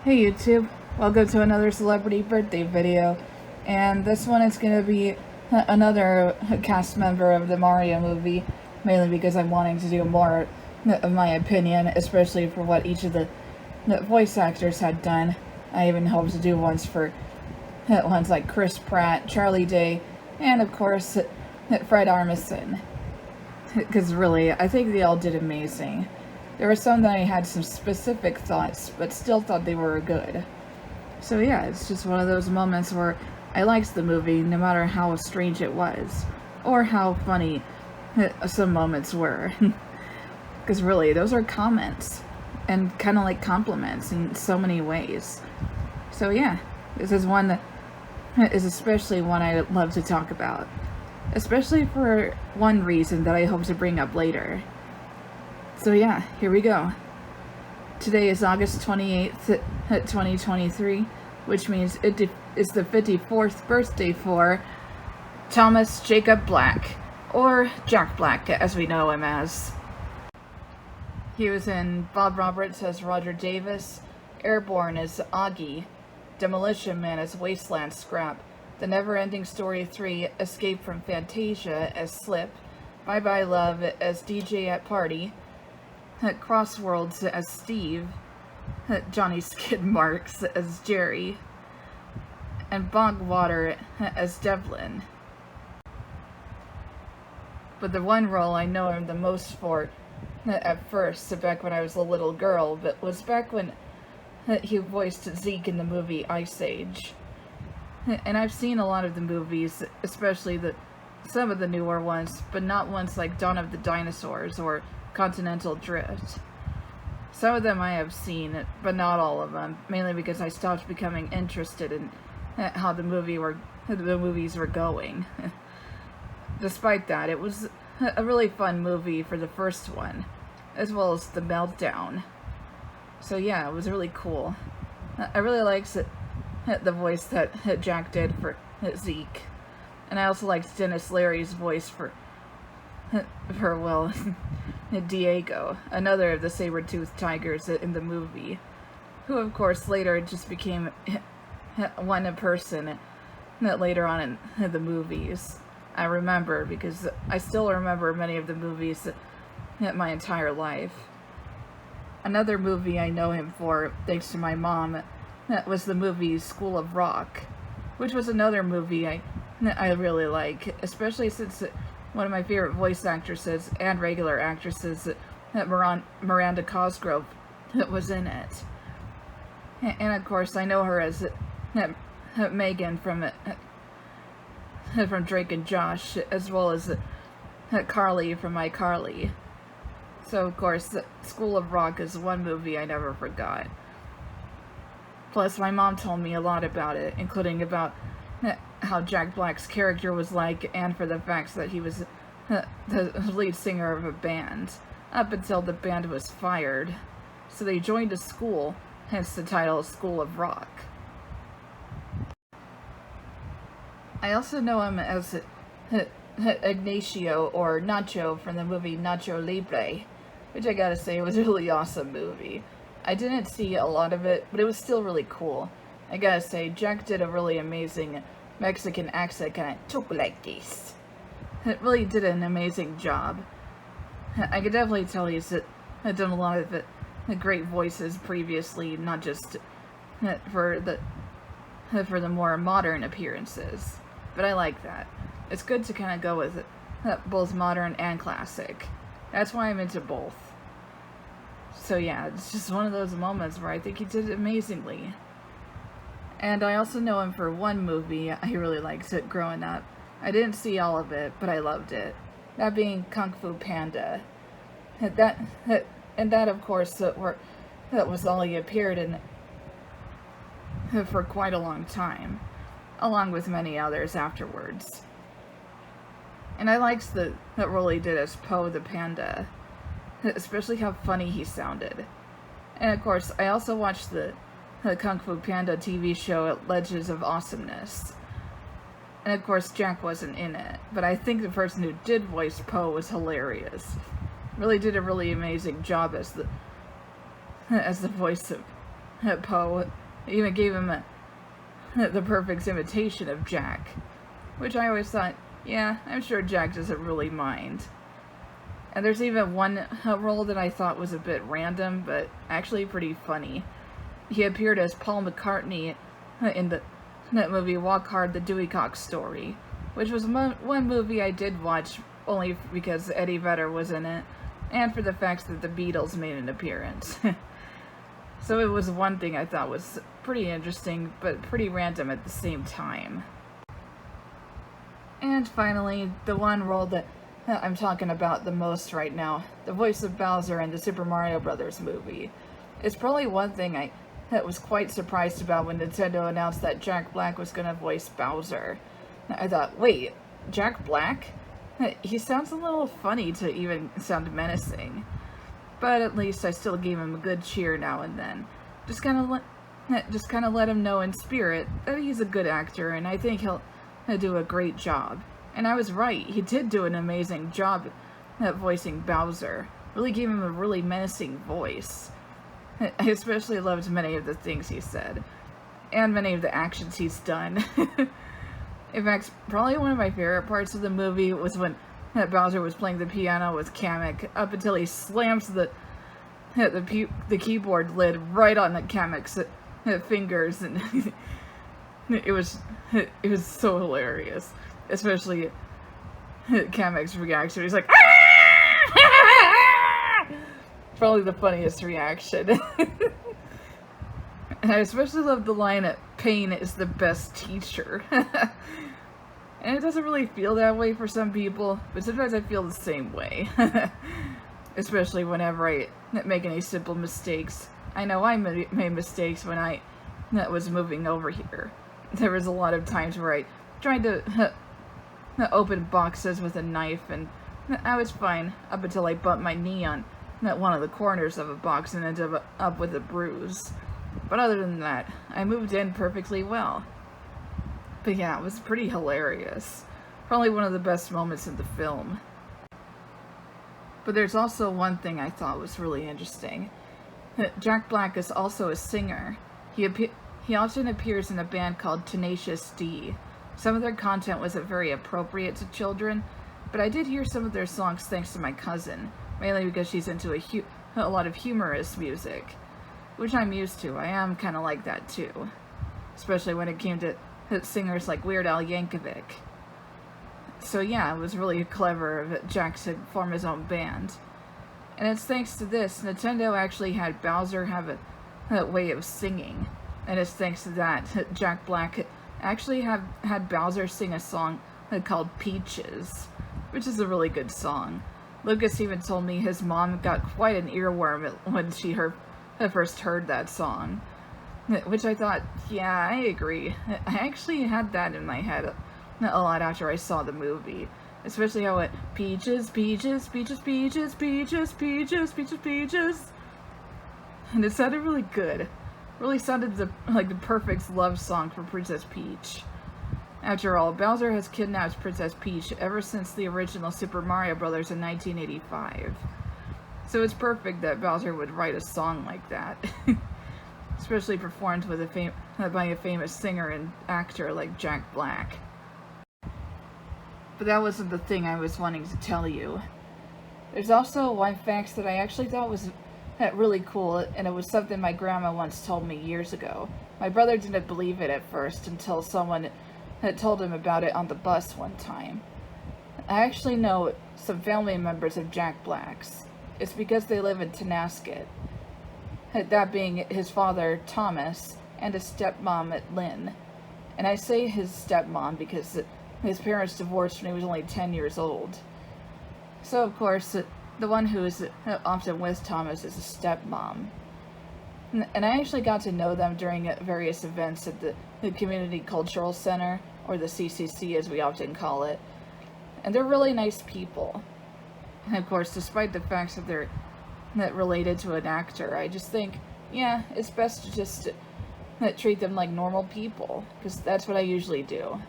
Hey YouTube, welcome to another celebrity birthday video, and this one is going to be another cast member of the Mario movie, mainly because I'm wanting to do more of my opinion, especially for what each of the voice actors had done. I even hope to do ones for ones like Chris Pratt, Charlie Day, and of course Fred Armisen, because really, I think they all did amazing. There were some that I had some specific thoughts, but still thought they were good. So yeah, it's just one of those moments where I liked the movie no matter how strange it was, or how funny some moments were. Because really, those are comments, and kind of like compliments in so many ways. So yeah, this is one that is especially one I love to talk about. Especially for one reason that I hope to bring up later. So yeah, here we go. Today is August 28th, 2023, which means it is the 54th birthday for Thomas Jacob Black, or Jack Black as we know him as. He was in Bob Roberts as Roger Davis, Airborne as Augie, Demolition Man as Wasteland Scrap, The Never-Ending Story 3, Escape from Fantasia as Slip, Bye Bye Love as DJ at Party, Crossworlds as Steve, Johnny Skid Marks as Jerry, and Bogwater as Devlin. But the one role I know him the most for at first, back when I was a little girl, but was back when he voiced Zeke in the movie Ice Age. And I've seen a lot of the movies, especially some of the newer ones, but not ones like Dawn of the Dinosaurs or Continental Drift. Some of them I have seen, but not all of them, mainly because I stopped becoming interested in how the movies were going. Despite that, it was a really fun movie for the first one, as well as The Meltdown. So yeah, it was really cool. I really liked the voice that Jack did for Zeke. And I also liked Dennis Leary's voice for Diego, another of the saber-toothed tigers in the movie, who of course later just became one person later on in the movies. I remember, because I still remember many of the movies my entire life. Another movie I know him for, thanks to my mom, was the movie School of Rock, which was another movie I really like, especially since one of my favorite voice actresses and regular actresses, Miranda Cosgrove, was in it. And of course, I know her as Megan from Drake and Josh, as well as Carly from iCarly. So of course, School of Rock is one movie I never forgot. Plus, my mom told me a lot about it, including about how Jack Black's character was like, and for the fact that he was the lead singer of a band, up until the band was fired. So they joined a school, hence the title School of Rock. I also know him as Ignacio, or Nacho, from the movie Nacho Libre, which I gotta say was a really awesome movie. I didn't see a lot of it, but it was still really cool. I gotta say, Jack did a really amazing Mexican accent, kind of talk like this. It really did an amazing job. I could definitely tell he's done a lot of great voices previously, not just for the more modern appearances. But I like that. It's good to kind of go with both modern and classic. That's why I'm into both. So yeah, it's just one of those moments where I think he did amazingly. And I also know him for one movie I really liked growing up. I didn't see all of it, but I loved it. That being Kung Fu Panda. And that of course, that was all he appeared in for quite a long time, along with many others afterwards. And I liked that role he did as Po the Panda, especially how funny he sounded. And of course, I also watched the Kung Fu Panda TV show Legends of Awesomeness. And of course, Jack wasn't in it, but I think the person who did voice Po was hilarious. Really did a really amazing job as the voice of Poe even gave him the perfect imitation of Jack, which I always thought, yeah, I'm sure Jack doesn't really mind. And there's even one role that I thought was a bit random, but actually pretty funny. He appeared as Paul McCartney in that movie Walk Hard, the Dewey Cox Story, which was one movie I did watch only because Eddie Vedder was in it, and for the fact that the Beatles made an appearance. So it was one thing I thought was pretty interesting, but pretty random at the same time. And finally, the one role that I'm talking about the most right now, the voice of Bowser in the Super Mario Bros. Movie. It's probably one thing I was quite surprised about when Nintendo announced that Jack Black was going to voice Bowser. I thought, wait, Jack Black? He sounds a little funny to even sound menacing. But at least I still gave him a good cheer now and then. Just kind of let him know in spirit that he's a good actor, and I think he'll do a great job. And I was right, he did do an amazing job at voicing Bowser. Really gave him a really menacing voice. I especially loved many of the things he said, and many of the actions he's done. In fact, probably one of my favorite parts of the movie was when Bowser was playing the piano with Kamek, up until he slams the keyboard lid right on the Kamek's fingers, and it was so hilarious. Especially Kamek's reaction. He's like, ah! Probably the funniest reaction. And I especially love the line that pain is the best teacher. And it doesn't really feel that way for some people, but sometimes I feel the same way. Especially whenever I make any simple mistakes. I know I made mistakes when I was moving over here. There was a lot of times where I tried to open boxes with a knife, and I was fine up until I bumped my knee on one of the corners of a box and ended up with a bruise. But other than that, I moved in perfectly well. But yeah, it was pretty hilarious. Probably one of the best moments in the film. But there's also one thing I thought was really interesting. Jack Black is also a singer. He often appears in a band called Tenacious D. Some of their content wasn't very appropriate to children, but I did hear some of their songs thanks to my cousin, mainly because she's into a lot of humorous music, which I'm used to. I am kind of like that too, especially when it came to singers like Weird Al Yankovic. So yeah, it was really clever of Jack to form his own band. And it's thanks to this, Nintendo actually had Bowser have a way of singing, and it's thanks to that Jack Black actually had Bowser sing a song called Peaches, which is a really good song. Lucas even told me his mom got quite an earworm when she first heard that song, which I thought, yeah, I agree. I actually had that in my head a lot after I saw the movie, especially how it peaches, peaches, peaches, peaches, peaches, peaches, peaches, peaches, and it sounded really good. Really sounded like the perfect love song for Princess Peach. After all, Bowser has kidnapped Princess Peach ever since the original Super Mario Bros. In 1985. So it's perfect that Bowser would write a song like that. Especially performed with by a famous singer and actor like Jack Black. But that wasn't the thing I was wanting to tell you. There's also one fact that I actually thought was really cool, and it was something my grandma once told me years ago. My brother didn't believe it at first until someone had told him about it on the bus one time. I actually know some family members of Jack Black's. It's because they live in Tonasket. That being his father, Thomas, and his stepmom, Lynn. And I say his stepmom because his parents divorced when he was only 10 years old. So, of course, the one who is often with Thomas is a stepmom. And I actually got to know them during various events at the Community Cultural Center, or the CCC as we often call it. And they're really nice people. And of course, despite the fact that they're related to an actor, I just think, yeah, it's best to just treat them like normal people, because that's what I usually do.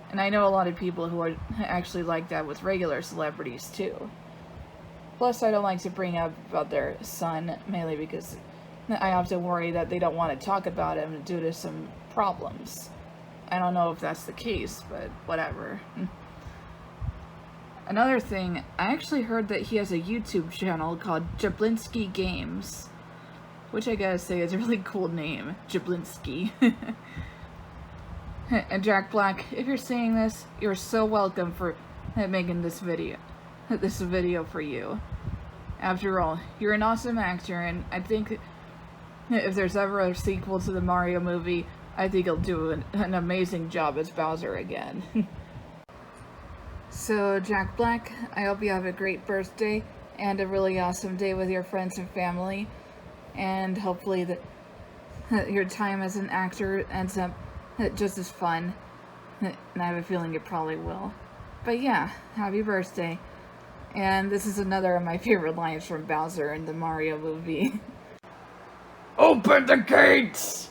And I know a lot of people who are actually like that with regular celebrities too. Plus, I don't like to bring up about their son, mainly because I have to worry that they don't want to talk about him due to some problems. I don't know if that's the case, but whatever. Another thing, I actually heard that he has a YouTube channel called Jablinski Games, which I gotta say is a really cool name, Jablinski. And Jack Black, if you're seeing this, you're so welcome for making this video for you. After all, you're an awesome actor, and I think if there's ever a sequel to the Mario movie, I think he'll do an amazing job as Bowser again. So, Jack Black, I hope you have a great birthday and a really awesome day with your friends and family, and hopefully that your time as an actor ends up just as fun, and I have a feeling it probably will. But yeah, happy birthday. And this is another of my favorite lines from Bowser in the Mario movie. Open the gates!